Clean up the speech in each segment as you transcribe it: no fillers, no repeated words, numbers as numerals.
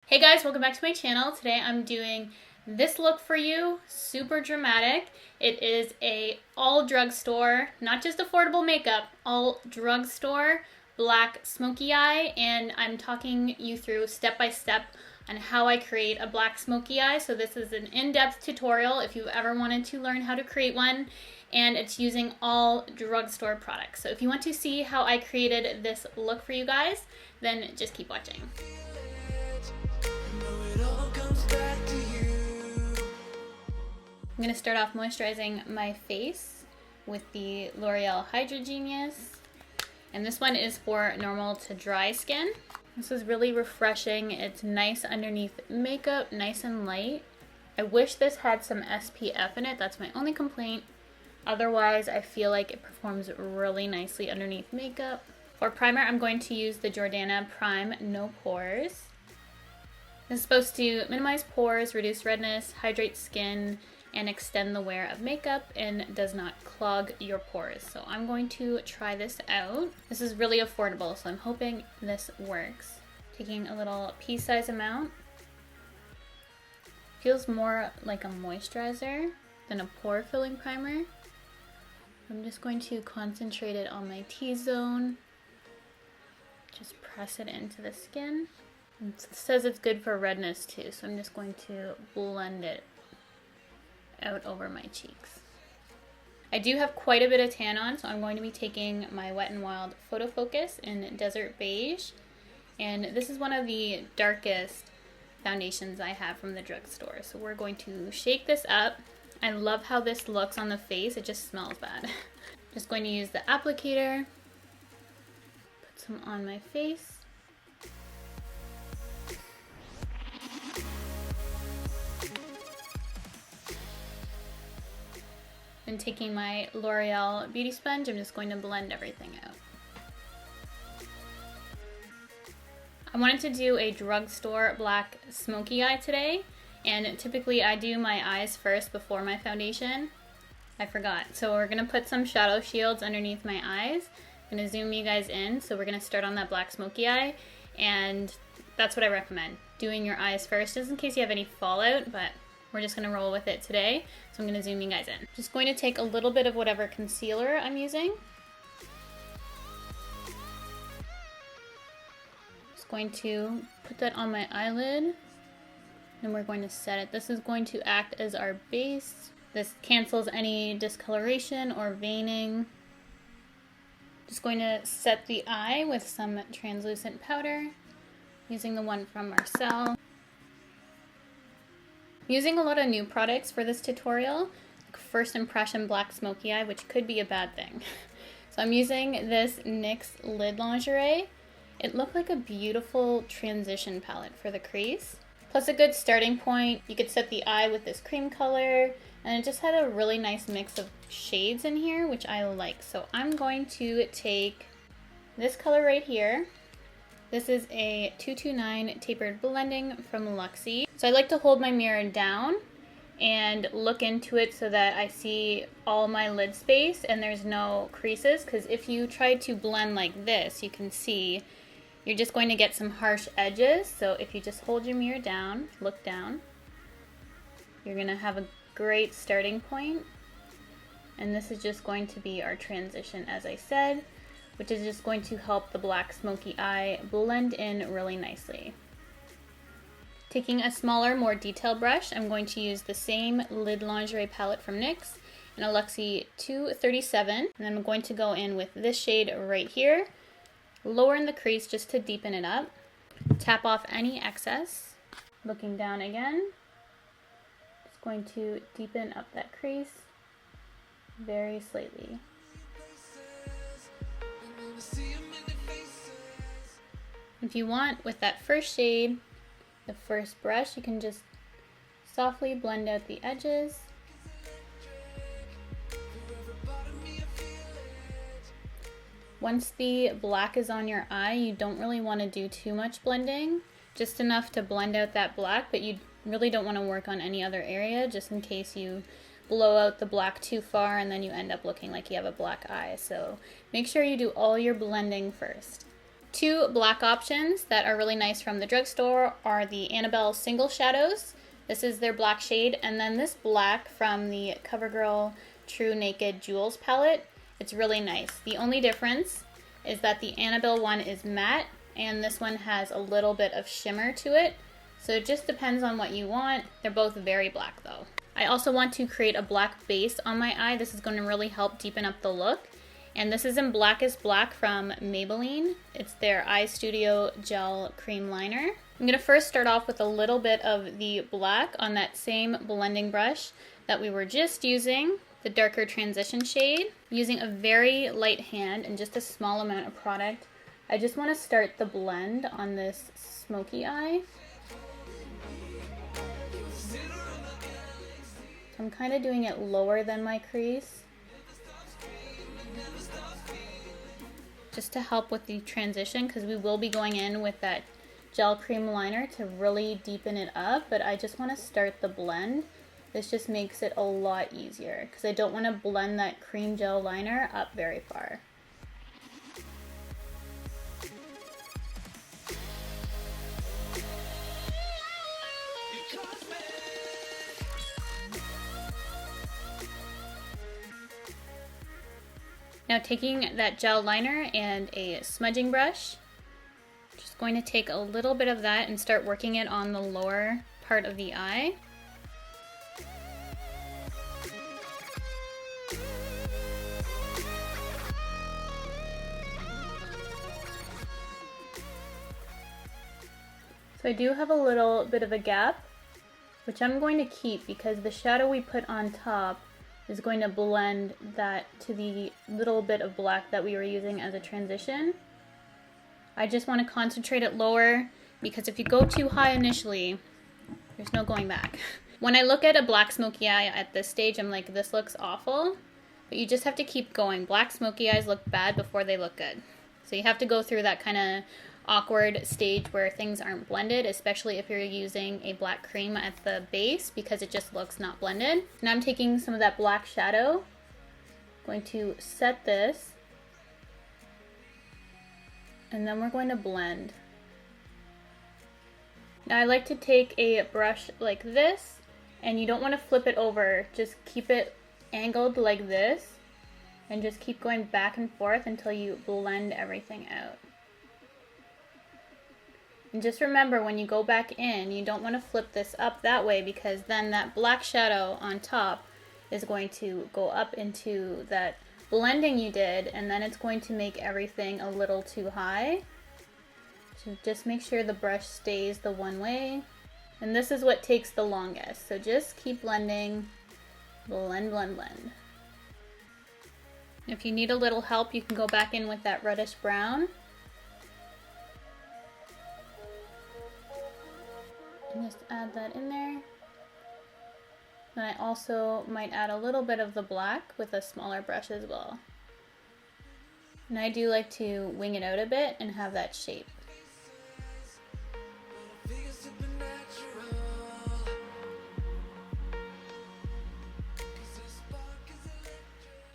Hey guys, welcome back to my channel. Today I'm doing this look for you, super dramatic. It is a all drugstore, not just affordable makeup, all drugstore black smoky eye, and I'm talking you through step by step on how I create a black smoky eye. So this is an in-depth tutorial if you've ever wanted to learn how to create one, and it's using all drugstore products. So if you want to see how I created this look for you guys, then just keep watching. I'm going to start off moisturizing my face with the L'Oreal Hydra Genius. And this one is for normal to dry skin. This is really refreshing. It's nice underneath makeup, nice and light. I wish this had some SPF in it. That's my only complaint. Otherwise, I feel like it performs really nicely underneath makeup. For primer, I'm going to use the Jordana Prime No Pores. This is supposed to minimize pores, reduce redness, hydrate skin, and extend the wear of makeup and does not clog your pores. So I'm going to try this out. This is really affordable, so I'm hoping this works. Taking a little pea-size amount. Feels more like a moisturizer than a pore-filling primer. I'm just going to concentrate it on my T-zone. Just press it into the skin. It says it's good for redness too, so I'm just going to blend it out over my cheeks. I do have quite a bit of tan on, so I'm going to be taking my Wet n Wild Photo Focus in Desert Beige, and this is one of the darkest foundations I have from the drugstore. So we're going to shake this up. I love how this looks on the face. It just smells bad. Just going to use the applicator, put some on my face. And taking my L'Oreal Beauty Sponge, I'm just going to blend everything out. I wanted to do a drugstore black smoky eye today, and typically I do my eyes first before my foundation. I forgot. So we're going to put some shadow shields underneath my eyes. I'm going to zoom you guys in. So we're going to start on that black smoky eye, and that's what I recommend. Doing your eyes first, just in case you have any fallout, but we're just going to roll with it today. So I'm going to zoom you guys in. Just going to take a little bit of whatever concealer I'm using. Just going to put that on my eyelid. And we're going to set it. This is going to act as our base. This cancels any discoloration or veining. Just going to set the eye with some translucent powder, using the one from Marcel. I'm using a lot of new products for this tutorial, like First Impression Black Smoky Eye, which could be a bad thing. So I'm using this NYX Lid Lingerie. It looked like a beautiful transition palette for the crease. Plus a good starting point. You could set the eye with this cream color, and it just had a really nice mix of shades in here, which I like. So I'm going to take this color right here. This is a 229 Tapered Blending from Luxie. So I like to hold my mirror down and look into it so that I see all my lid space and there's no creases, because if you try to blend like this, you can see you're just going to get some harsh edges. So if you just hold your mirror down, look down, you're going to have a great starting point. And this is just going to be our transition, as I said, which is just going to help the black smoky eye blend in really nicely. Taking a smaller, more detailed brush, I'm going to use the same Lid Lingerie palette from NYX in a Luxie 237, and I'm going to go in with this shade right here, lower in the crease just to deepen it up, tap off any excess, looking down again, just going to deepen up that crease very slightly. If you want, with that first shade, the first brush, you can just softly blend out the edges. Once the black is on your eye, you don't really want to do too much blending, just enough to blend out that black, but you really don't want to work on any other area, just in case you blow out the black too far and then you end up looking like you have a black eye. So make sure you do all your blending first. Two black options that are really nice from the drugstore are the Annabelle Single Shadows. This is their black shade, and then this black from the CoverGirl True Naked Jewels palette. It's really nice. The only difference is that the Annabelle one is matte, and this one has a little bit of shimmer to it. So it just depends on what you want. They're both very black though. I also want to create a black base on my eye. This is going to really help deepen up the look. And this is in Blackest Black from Maybelline. It's their Eye Studio Gel Cream Liner. I'm going to first start off with a little bit of the black on that same blending brush that we were just using, the darker transition shade. Using a very light hand and just a small amount of product, I just want to start the blend on this smoky eye. I'm kind of doing it lower than my crease, just to help with the transition, because we will be going in with that gel cream liner to really deepen it up, but I just want to start the blend. This just makes it a lot easier because I don't want to blend that cream gel liner up very far. Now taking that gel liner and a smudging brush, just going to take a little bit of that and start working it on the lower part of the eye. So I do have a little bit of a gap, which I'm going to keep because the shadow we put on top is going to blend that to the little bit of black that we were using as a transition. I just want to concentrate it lower because if you go too high initially, there's no going back. When I look at a black smoky eye at this stage, I'm like, this looks awful, but you just have to keep going. Black smoky eyes look bad before they look good. So you have to go through that kind of awkward stage where things aren't blended, especially if you're using a black cream at the base because it just looks not blended. Now I'm taking some of that black shadow, going to set this, and then we're going to blend. Now I like to take a brush like this, and you don't want to flip it over, just keep it angled like this and just keep going back and forth until you blend everything out. And just remember, when you go back in, you don't want to flip this up that way because then that black shadow on top is going to go up into that blending you did, and then it's going to make everything a little too high. So just make sure the brush stays the one way. And this is what takes the longest. So just keep blending, blend, blend, blend. If you need a little help, you can go back in with that reddish brown. And just add that in there. Then I also might add a little bit of the black with a smaller brush as well. And I do like to wing it out a bit and have that shape.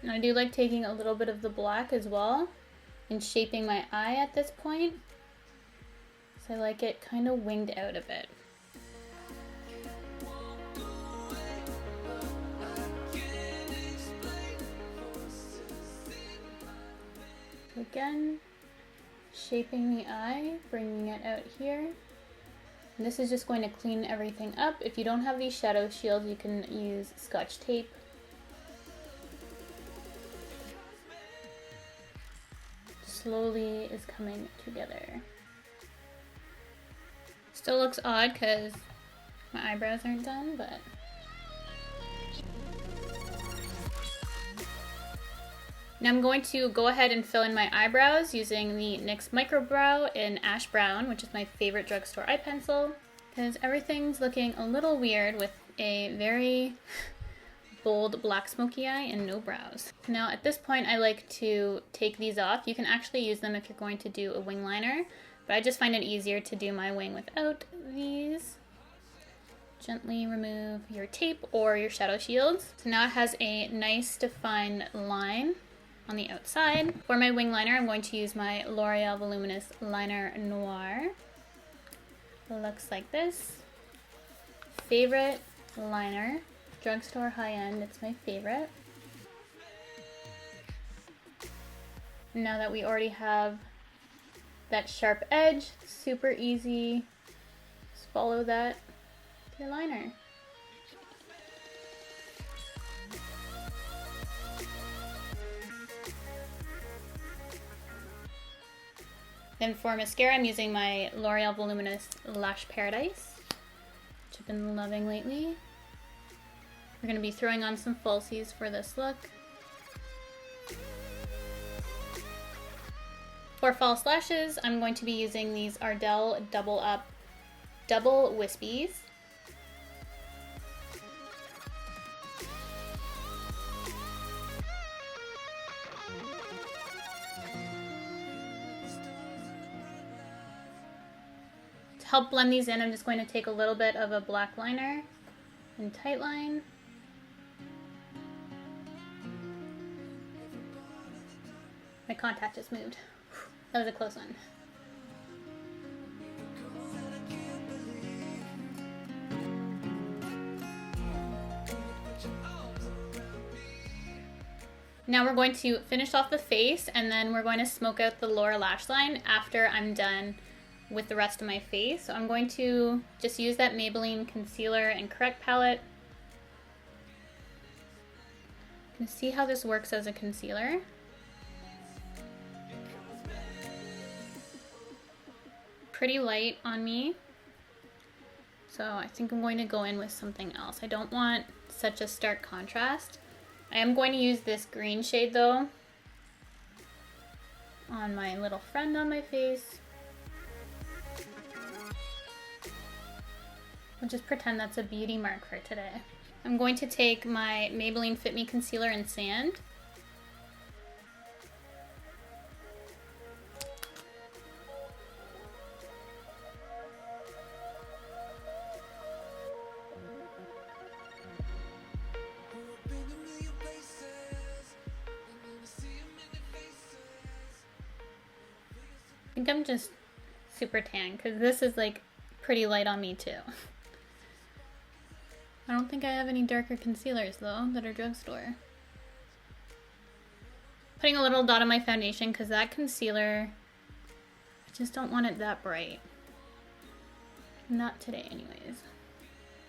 And I do like taking a little bit of the black as well and shaping my eye at this point. So I like it kind of winged out a bit. Again, shaping the eye, bringing it out here. And this is just going to clean everything up. If you don't have these shadow shields, you can use Scotch tape. Slowly is coming together. Still looks odd because my eyebrows aren't done, but now I'm going to go ahead and fill in my eyebrows using the NYX Micro Brow in Ash Brown, which is my favorite drugstore eye pencil, because everything's looking a little weird with a very bold black smoky eye and no brows. Now at this point I like to take these off. You can actually use them if you're going to do a wing liner, but I just find it easier to do my wing without these. Gently remove your tape or your shadow shields. So now it has a nice defined line on the outside. For my wing liner, I'm going to use my L'Oreal Voluminous Liner Noir. Looks like this. Favorite liner, Drugstore high-end, it's my favorite. Now that we already have that sharp edge, super easy, just follow that to your liner. Then for mascara, I'm using my L'Oreal Voluminous Lash Paradise, which I've been loving lately. We're going to be throwing on some falsies for this look. For false lashes, I'm going to be using these Ardell Double Up Double Wispies. To help blend these in, I'm just going to take a little bit of a black liner and tight line. My contact just moved. That was a close one. Now we're going to finish off the face, and then we're going to smoke out the lower lash line after I'm done with the rest of my face. So I'm going to just use that Maybelline Concealer and Correct palette. You can see how this works as a concealer. Pretty light on me, so I think I'm going to go in with something else. I don't want such a stark contrast. I am going to use this green shade though on my little friend on my face. We'll just pretend that's a beauty mark for today. I'm going to take my Maybelline Fit Me Concealer in Sand. I think I'm just super tan because this is like pretty light on me too. I don't think I have any darker concealers though that are Drugstore. Putting a little dot on my foundation because that concealer, I just don't want it that bright. Not today anyways.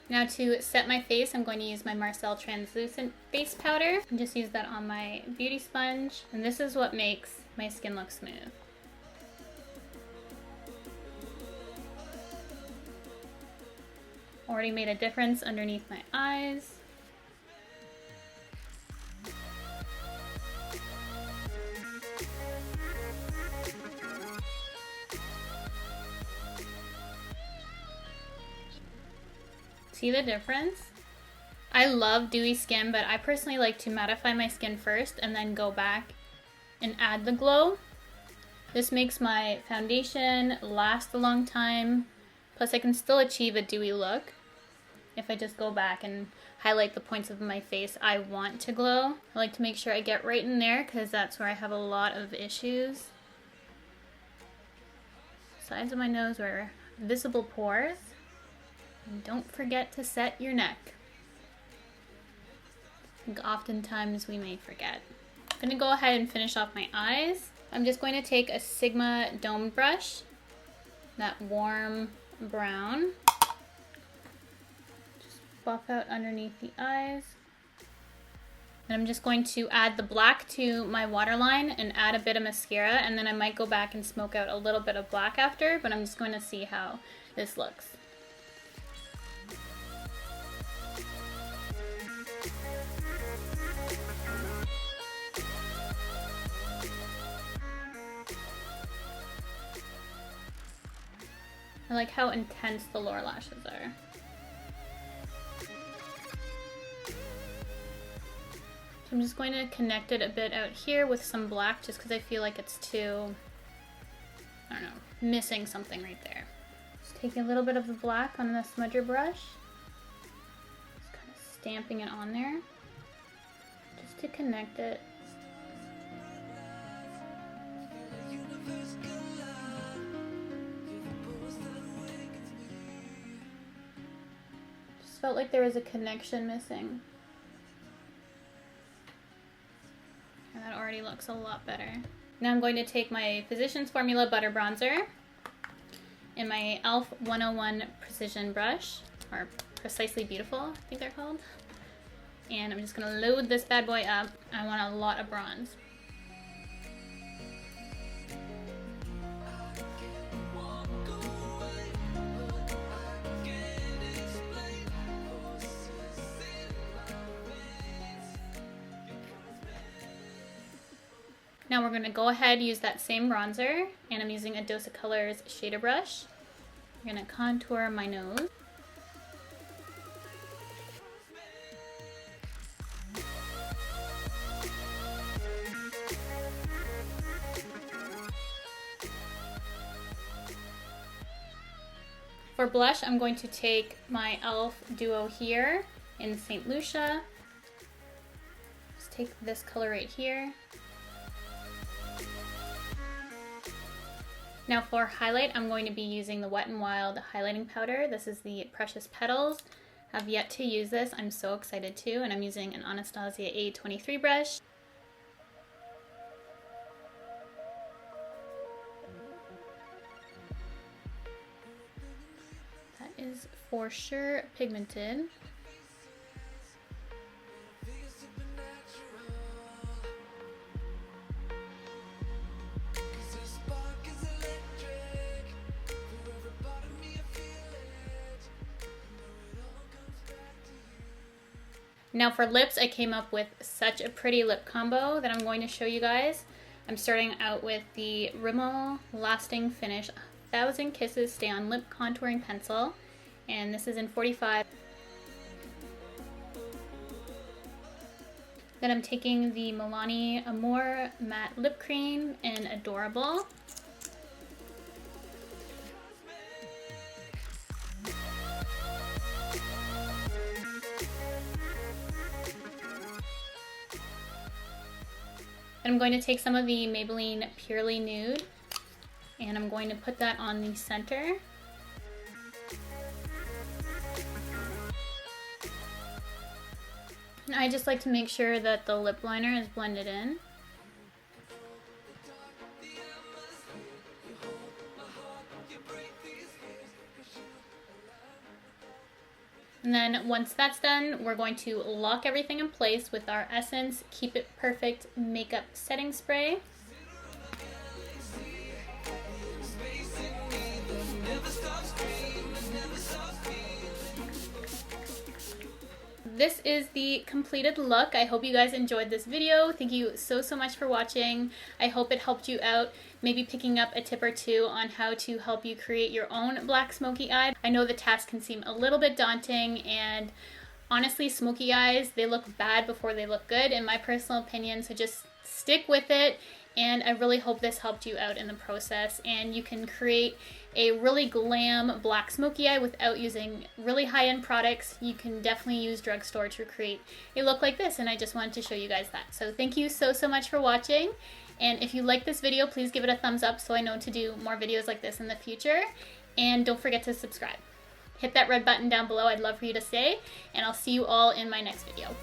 Now to set my face, I'm going to use my Marcel Translucent Face Powder and just use that on my beauty sponge. And this is what makes my skin look smooth. Already made a difference underneath my eyes. See the difference? I love dewy skin, but I personally like to mattify my skin first and then go back and add the glow. This makes my foundation last a long time. Plus I can still achieve a dewy look if I just go back and highlight the points of my face I want to glow. I like to make sure I get right in there because that's where I have a lot of issues. Sides of my nose where visible pores. And don't forget to set your neck. I think oftentimes we may forget. I'm going to go ahead and finish off my eyes. I'm just going to take a Sigma domed brush, that warm brown. Just buff out underneath the eyes. And I'm just going to add the black to my waterline and add a bit of mascara, and then I might go back and smoke out a little bit of black after, but I'm just going to see how this looks. I like how intense the lower lashes are. So I'm just going to connect it a bit out here with some black just because I feel like it's too, I don't know, missing something right there. Just taking a little bit of the black on the smudger brush. Just kind of stamping it on there just to connect it. Just felt like there was a connection missing. And that already looks a lot better. Now I'm going to take my Physicians Formula Butter Bronzer and my e.l.f. 101 Precision Brush, or Precisely Beautiful, I think they're called. And I'm just gonna load this bad boy up. I want a lot of bronze. Now we're going to go ahead and use that same bronzer, and I'm using a Dose of Colors shader brush. I'm going to contour my nose. For blush, I'm going to take my e.l.f. Duo here in St. Lucia. Just take this color right here. Now for highlight, I'm going to be using the Wet n Wild highlighting powder. This is the Precious Petals. I've yet to use this. I'm so excited to, and I'm using an Anastasia A23 brush. That is for sure pigmented. Now for lips, I came up with such a pretty lip combo that I'm going to show you guys. I'm starting out with the Rimmel Lasting Finish 1000 Kisses Stay On Lip Contouring Pencil, and this is in 45. Then I'm taking the Milani Amore Matte Lip Cream in Adorable. I'm going to take some of the Maybelline Purely Nude, and I'm going to put that on the center. And I just like to make sure that the lip liner is blended in. And then once that's done, we're going to lock everything in place with our Essence Keep It Perfect Makeup Setting Spray. This is the completed look. I hope you guys enjoyed this video. Thank you so much for watching. I hope it helped you out, maybe picking up a tip or two on how to help you create your own black smoky eye. I know the task can seem a little bit daunting, and honestly, smoky eyes, they look bad before they look good in my personal opinion, so just stick with it. And I really hope this helped you out in the process, and you can create a really glam black smoky eye without using really high-end products. You can definitely use Drugstore to create a look like this, and I just wanted to show you guys that. So thank you so much for watching, and if you like this video, please give it a thumbs up so I know to do more videos like this in the future, and don't forget to subscribe. Hit that red button down below. I'd love for you to stay, and I'll see you all in my next video.